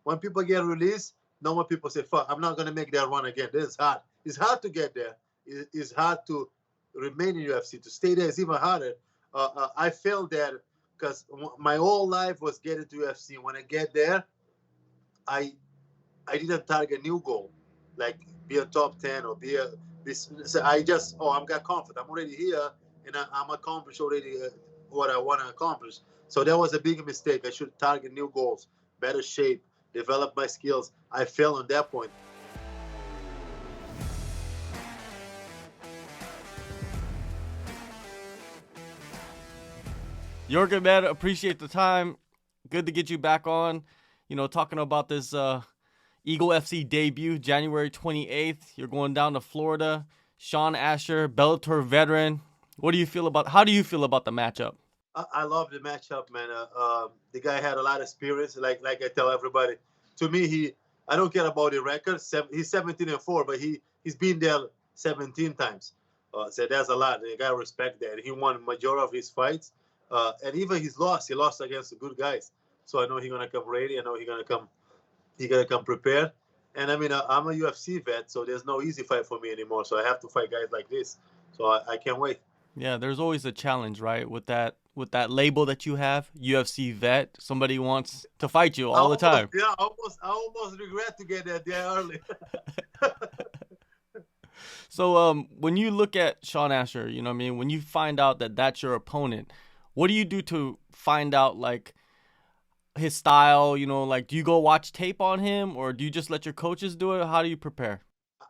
when people get released, no more people say, fuck, I'm not going to make that run again. This is hard. It's hard to get there. It's hard to remain in UFC. To stay there is even harder. I failed there because my whole life was getting to UFC. When I get there, I I didn't target a new goal, like be a top 10 or so I just, I'm got confident. I'm already here and I'm accomplished already what I want to accomplish. So that was a big mistake. I should target new goals, better shape, develop my skills. I failed on that point. Yorgan, man, appreciate the time. Good to get you back on. Talking about this Eagle FC debut, January 28th. You're going down to Florida. Shaun Asher, Bellator veteran. How do you feel about the matchup? I love the matchup, man. The guy had a lot of experience. Like I tell everybody, to me, I don't care about the record. He's 17-4, but he's been there 17 times. So that's a lot. You gotta respect that. He won majority of his fights, and even he lost against the good guys. So I know he's gonna come ready. I know he's gonna come prepared. And I mean, I'm a UFC vet, so there's no easy fight for me anymore. So I have to fight guys like this. So I can't wait. Yeah, there's always a challenge, right? With that label that you have, UFC vet. Somebody wants to fight you all the time. Yeah, I almost regret to get that there early. So when you look at Shaun Asher, when you find out that that's your opponent, what do you do to find out like his style? Do you go watch tape on him, or do you just let your coaches do it? How do you prepare?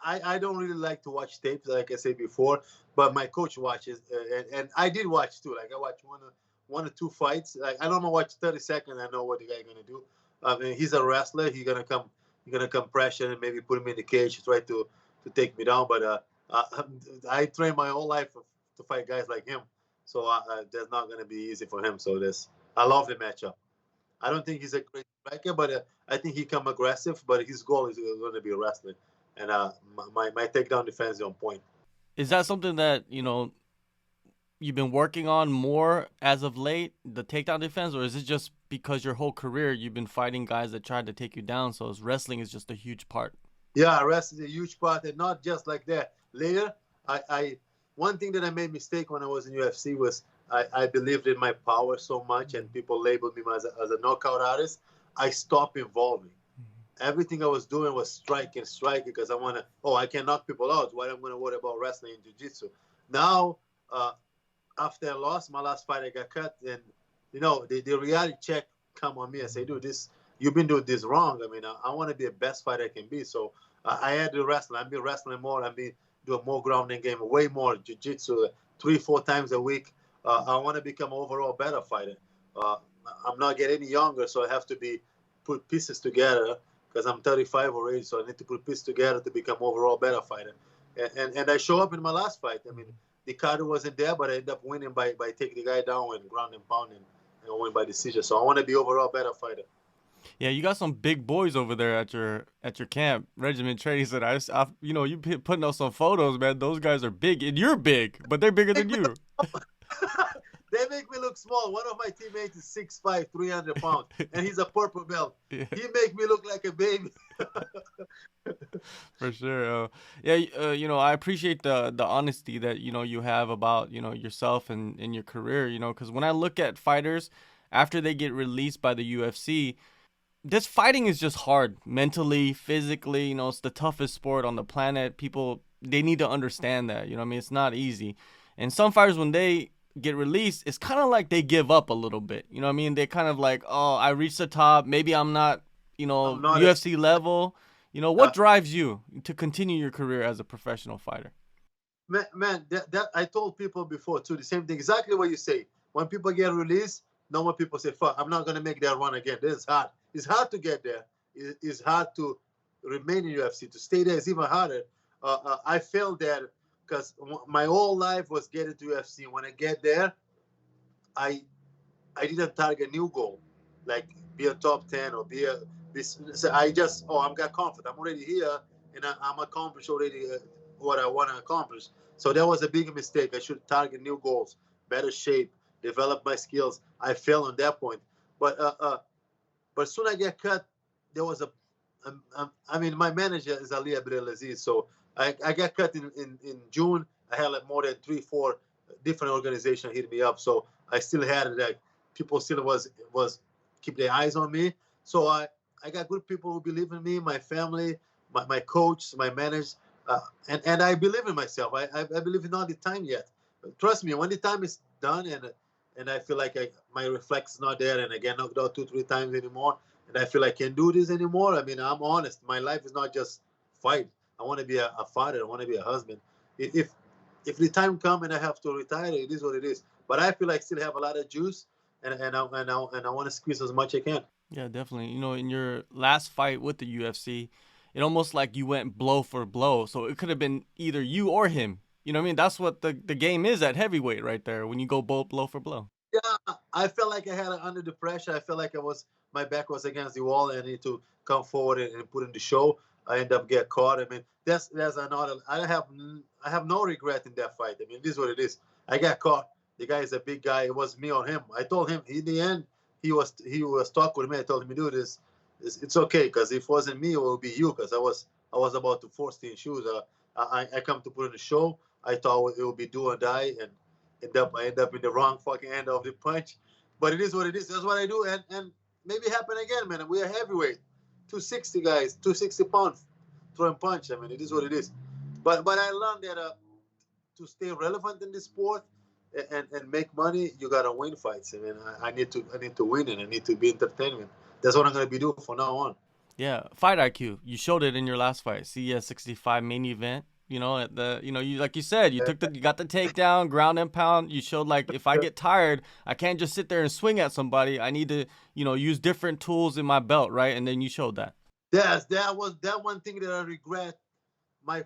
I don't really like to watch tape, like I said before, but my coach watches, and I did watch too. Like I watched one or two fights. Like I don't watch 30 seconds. I know what the guy gonna do. I mean, he's a wrestler. He's gonna come pressure and maybe put him in the cage, try to take me down. But I trained my whole life to fight guys like him, so that's not gonna be easy for him. So I love the matchup. I don't think he's a great striker, but I think he come aggressive. But his goal is going to be wrestling, and my takedown defense is on point. Is that something that you've been working on more as of late, the takedown defense, or is it just because your whole career you've been fighting guys that tried to take you down, so wrestling is just a huge part? Yeah, wrestling is a huge part, and not just like that. Later, one thing that I made mistake when I was in UFC was I believed in my power so much, and people labeled me as a knockout artist. I stopped involving. Everything I was doing was striking because I can knock people out. Why am I going to worry about wrestling and jiu-jitsu? Now, after I lost my last fight, I got cut, and the reality check come on me and say, dude, you've been doing this wrong. I mean, I want to be the best fighter I can be. So I had to wrestle. I've been wrestling more. I've been doing more grounding game, way more jiu-jitsu, 3-4 times a week. I want to become an overall better fighter. I'm not getting any younger, so I have to put pieces together because I'm 35 already, so I need to put pieces together to become overall better fighter. And I show up in my last fight. I mean, the cardio wasn't there, but I ended up winning by taking the guy down and ground and pound and win by decision. So I want to be overall better fighter. Yeah, you got some big boys over there at your camp. Regiment Training Center. You putting out some photos, man. Those guys are big, and you're big, but they're bigger than you. They make me look small. One of my teammates is 6'5", 300 pounds, and he's a purple belt. Yeah. He make me look like a baby. For sure. I appreciate the honesty that you have about yourself and your career. Because when I look at fighters after they get released by the UFC, this fighting is just hard mentally, physically. It's the toughest sport on the planet. People, they need to understand that. It's not easy. And some fighters, when they get released, it's kind of like they give up a little bit. They kind of like, oh, I reached the top. Maybe I'm not, UFC level. What drives you to continue your career as a professional fighter? Man, that I told people before too, the same thing, exactly what you say. When people get released, no more people say, fuck, I'm not going to make that run again. This is hard. It's hard to get there. It's hard to remain in UFC. To stay there is even harder. I failed there because my whole life was getting to UFC. When I get there, I didn't target a new goal, like be a top 10 or so I just, I'm got confident. I'm already here, and I'm accomplished already what I want to accomplish. So that was a big mistake. I should target new goals, better shape, develop my skills. I failed on that point. But soon I get cut, there was a, I mean, my manager is Ali Abdelaziz, so I got cut in June. I had like more than 3, 4 different organizations hit me up, so I still had it. Like people still was keep their eyes on me. So I got good people who believe in me, my family, my coach, my managers, and I believe in myself. I believe in all the time yet. Trust me, when the time is done and I feel like my reflex is not there and I get knocked out 2, 3 times anymore, and I feel I can't do this anymore. I mean, I'm honest. My life is not just fight. I want to be a father. I want to be a husband. If if the time comes and I have to retire, it is what it is. But I feel like I still have a lot of juice, and I want to squeeze as much as I can. Yeah, definitely. You know, in your last fight with the UFC, it almost like you went blow for blow. So it could have been either you or him. You know what I mean? That's what the game is at heavyweight right there when you go blow for blow. Yeah, I felt like I had it under the pressure. I felt like my back was against the wall and I need to come forward and put in the show. I end up get caught. I mean, that's another. I have no regret in that fight. I mean, this is what it is. I got caught. The guy is a big guy. It was me or him. I told him in the end he was talking with me. I told him, dude, it's okay because if it wasn't me, it would be you because I was about to force the shoes. I come to put in the show. I thought it would be do or die, and I end up in the wrong fucking end of the punch. But it is what it is. That's what I do, and maybe happen again, man. We are heavyweight, 260 guys, 260 pounds, throwing punch. I mean, it is what it is. But I learned that to stay relevant in this sport and make money, you gotta win fights. I mean, I need to win and I need to be entertainment. That's what I'm gonna be doing from now on. Yeah, fight IQ. You showed it in your last fight, CES 65 main event. You know, at the you like you said, you got the takedown, ground and pound. You showed like if I get tired, I can't just sit there and swing at somebody. I need to, use different tools in my belt, right? And then you showed that. Yes, that was that one thing that I regret. My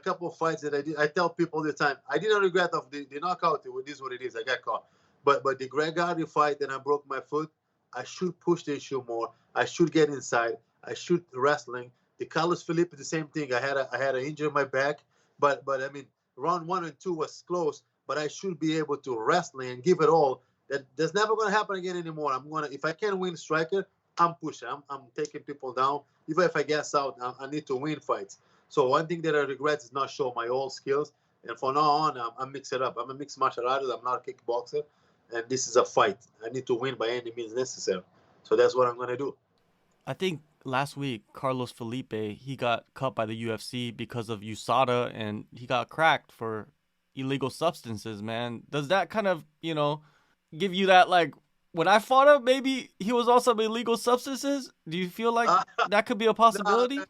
couple of fights that I did, I tell people all the time, I didn't regret of the knockout. It is what it is. I got caught. But the Greg Hardy fight, and I broke my foot. I should push the issue more. I should get inside. I should wrestling. The Carlos Felipe, the same thing. I had an injury in my back, but I mean, round 1 and 2 was close. But I should be able to wrestling and give it all. That's never gonna happen again anymore. If I can win striker, I'm pushing. I'm taking people down. Even if I gas out, I need to win fights. So one thing that I regret is not show my old skills. And from now on, I'm mix it up. I'm a mixed martial artist. I'm not a kickboxer, and this is a fight. I need to win by any means necessary. So that's what I'm gonna do. I think last week Carlos Felipe he got cut by the UFC because of USADA and he got cracked for illegal substances. Man, does that kind of give you that like when I fought him, maybe he was also illegal substances? Do you feel like that could be a No, possibility?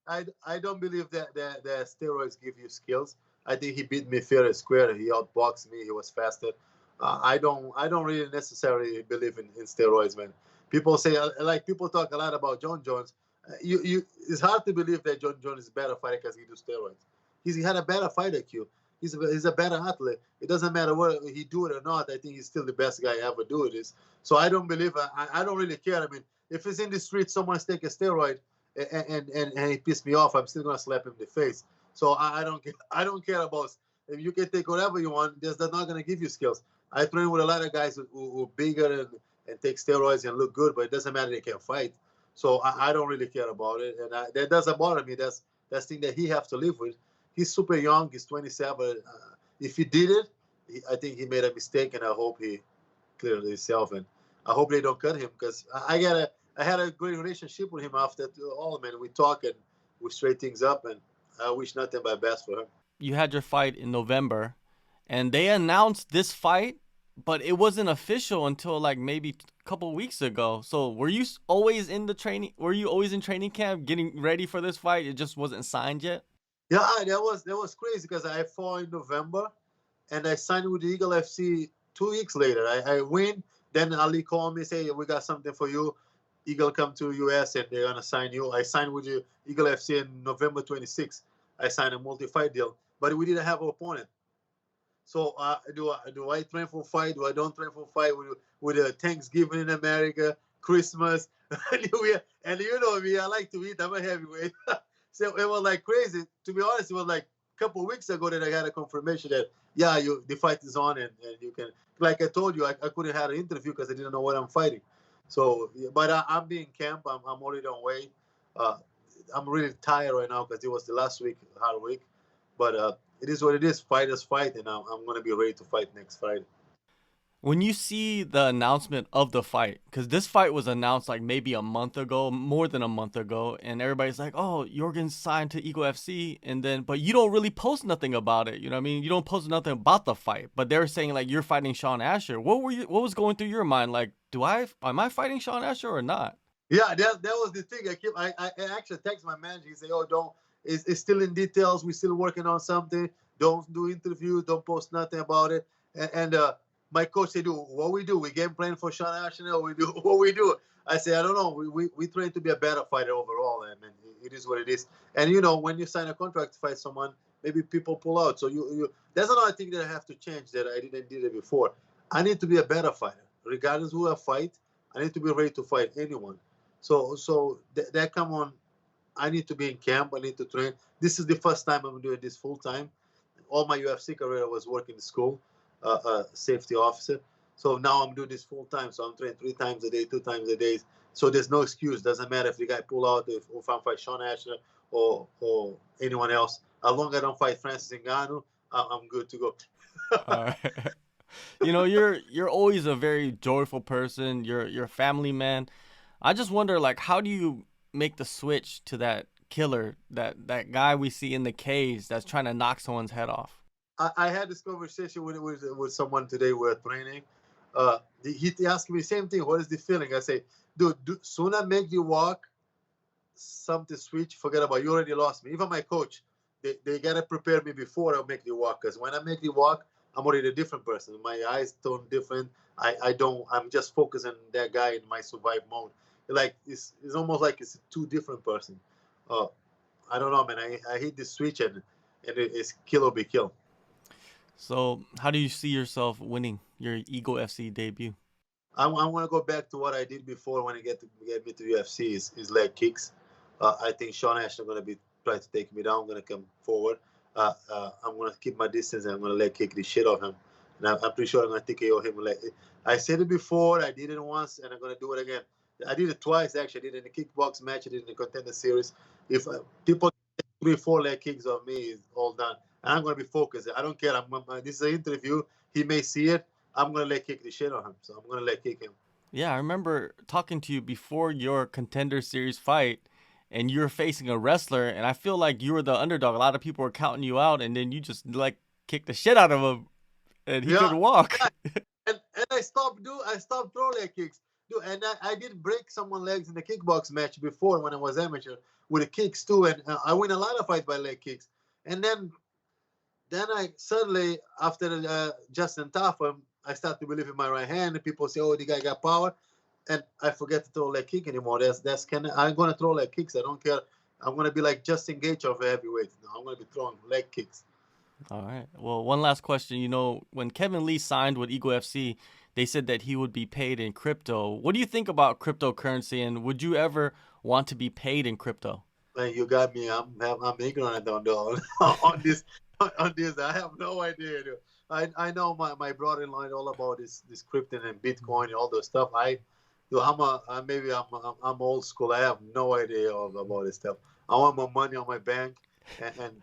I don't believe that steroids give you skills. I think he beat me fair and square. He outboxed me. He was faster. I don't really necessarily believe in steroids, man. People say like people talk a lot about John Jones. It's hard to believe that John Jones is a better fighter because he do steroids. He had a better fight IQ. He's a better athlete. It doesn't matter whether he do it or not. I think he's still the best guy ever do this. So I don't believe. I don't really care. I mean, if it's in the street, someone's taking a steroid and he pissed me off, I'm still gonna slap him in the face. So I don't care about if you can take whatever you want. That's not gonna give you skills. I train with a lot of guys who are bigger and take steroids and look good, but it doesn't matter they can fight. So I don't really care about it, and that doesn't bother me. That's thing that he have to live with. He's super young. He's 27. If he did it, I think he made a mistake, and I hope he cleared himself. And I hope they don't cut him because I had a great relationship with him after all. Man, we talk and we straight things up, and I wish nothing but best for him. You had your fight in November, and they announced this fight, but it wasn't official until like maybe a couple weeks ago. So were you always in the training? Were you always in training camp getting ready for this fight? It just wasn't signed yet. Yeah, that was crazy because I fought in November, and I signed with the Eagle FC 2 weeks later. I win. Then Ali called me, say we got something for you. Eagle come to US and they're gonna sign you. I signed with the Eagle FC in November 26th. I signed a multi-fight deal, but we didn't have an opponent. So do I train for fight? Do I don't train for fight with Thanksgiving in America, Christmas, New Year? And you know me, I like to eat. I'm a heavyweight. So it was like crazy. To be honest, it was like a couple of weeks ago that I got a confirmation that yeah, the fight is on and you can. Like I told you, I couldn't have an interview because I didn't know what I'm fighting. So, but I'm being camp. I'm already on way. Uh, I'm really tired right now because it was the last week, hard week. But it is what it is. Fighters fight, and I'm gonna be ready to fight next Friday. When you see the announcement of the fight, because this fight was announced like maybe a month ago, more than a month ago, and everybody's like, "Oh, Yorgan's signed to Eagle FC," and then, but you don't really post nothing about it. You know what I mean? You don't post nothing about the fight, but they're saying like you're fighting Shaun Asher. What was going through your mind? Like, am I fighting Shaun Asher or not? Yeah, that was the thing. I actually text my manager. He said, "Oh, don't. It's still in details. We're still working on something. Don't do interview. Don't post nothing about it." And my coach said, "Do what we do. We game plan for Shuan Asher. Or we do what we do." I say, "I don't know. We train to be a better fighter overall, and it is what it is." And when you sign a contract to fight someone, maybe people pull out. So you that's another thing that I have to change that I didn't do it before. I need to be a better fighter, regardless who I fight. I need to be ready to fight anyone. So that come on. I need to be in camp. I need to train. This is the first time I'm doing this full time. All my UFC career I was working in school, safety officer. So now I'm doing this full time. So I'm training 3 times a day, 2 times a day. So there's no excuse. Doesn't matter if the guy pull out, if I'm fight Shaun Asher or anyone else. As long as I don't fight Francis Ngannou, I'm good to go. All right. You're always a very joyful person. You're a family man. I just wonder, like, how do you make the switch to that killer, that guy we see in the cage that's trying to knock someone's head off? I had this conversation with someone today. We're training. He asked me the same thing. What is the feeling? I say, dude, soon I make you walk, something switch. Forget about it. You already lost me. Even my coach, they gotta prepare me before I make the walk. Because when I make the walk, I'm already a different person. My eyes turn different. I don't. I'm just focusing on that guy in my survive mode. Like it's almost like it's a two different person. Uh, I don't know, man. I hit the switch and it's kill or be kill. So, how do you see yourself winning your Eagle FC debut? I want to go back to what I did before when I get me to UFC is leg kicks. I think Shuan Asher is going to be trying to take me down. I'm going to come forward. I'm going to keep my distance and I'm going to leg kick the shit off him. And I'm pretty sure I'm going to TKO him. I said it before. I did it once, and I'm going to do it again. I did it twice actually. I did it in the kickbox match. I did it in the contender series. If people get 3-4 leg kicks of me, it's all done. And I'm going to be focused. I don't care. This is an interview. He may see it. I'm going to leg kick the shit on him. So I'm going to leg kick him. Yeah, I remember talking to you before your contender series fight, and you're facing a wrestler, and I feel like you were the underdog. A lot of people were counting you out, and then you just like kicked the shit out of him, and he couldn't walk. Yeah. And I stopped throwing leg kicks. Dude, and I did break someone's legs in the kickbox match before when I was amateur with the kicks too, and I win a lot of fights by leg kicks. And then I suddenly, after Justin Tafa, I start to believe in my right hand, and people say, "Oh, the guy got power," and I forget to throw leg kick anymore. That's kind of I'm gonna throw leg kicks. I don't care. I'm gonna be like Justin Gaethje of heavyweight. No, I'm gonna be throwing leg kicks. All right. Well, one last question. When Kevin Lee signed with Eagle FC, they said that he would be paid in crypto. What do you think about cryptocurrency, and would you ever want to be paid in crypto? Man, you got me. I'm ignorant on this. On this, I have no idea. Dude. I know my brother-in-law all about this crypto and Bitcoin and all those stuff. I'm old school. I have no idea about this stuff. I want my money on my bank, and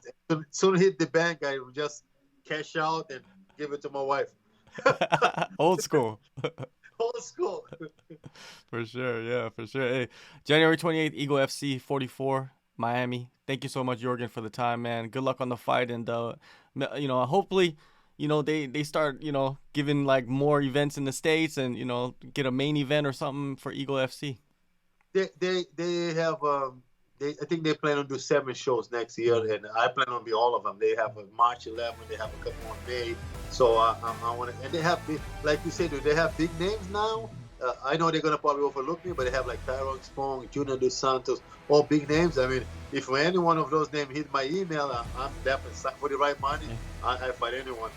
soon hit the bank, I just cash out and give it to my wife. Old school. Old school. For sure, yeah, for sure. Hey, January 28th, Eagle FC 44, Miami. Thank you so much, Yorgan, for the time, man. Good luck on the fight, and hopefully, they start, giving like more events in the States, and get a main event or something for Eagle FC. They have I think they plan on do 7 shows next year, and I plan on be all of them. They have a March 11, they have a couple on May. So I want to, and they have like you said, they have big names now. I know they're gonna probably overlook me, but they have like Tyrone Spong, Junior Dos Santos, all big names. I mean, if any one of those names hit my email, I'm definitely for the right money. I fight anyone.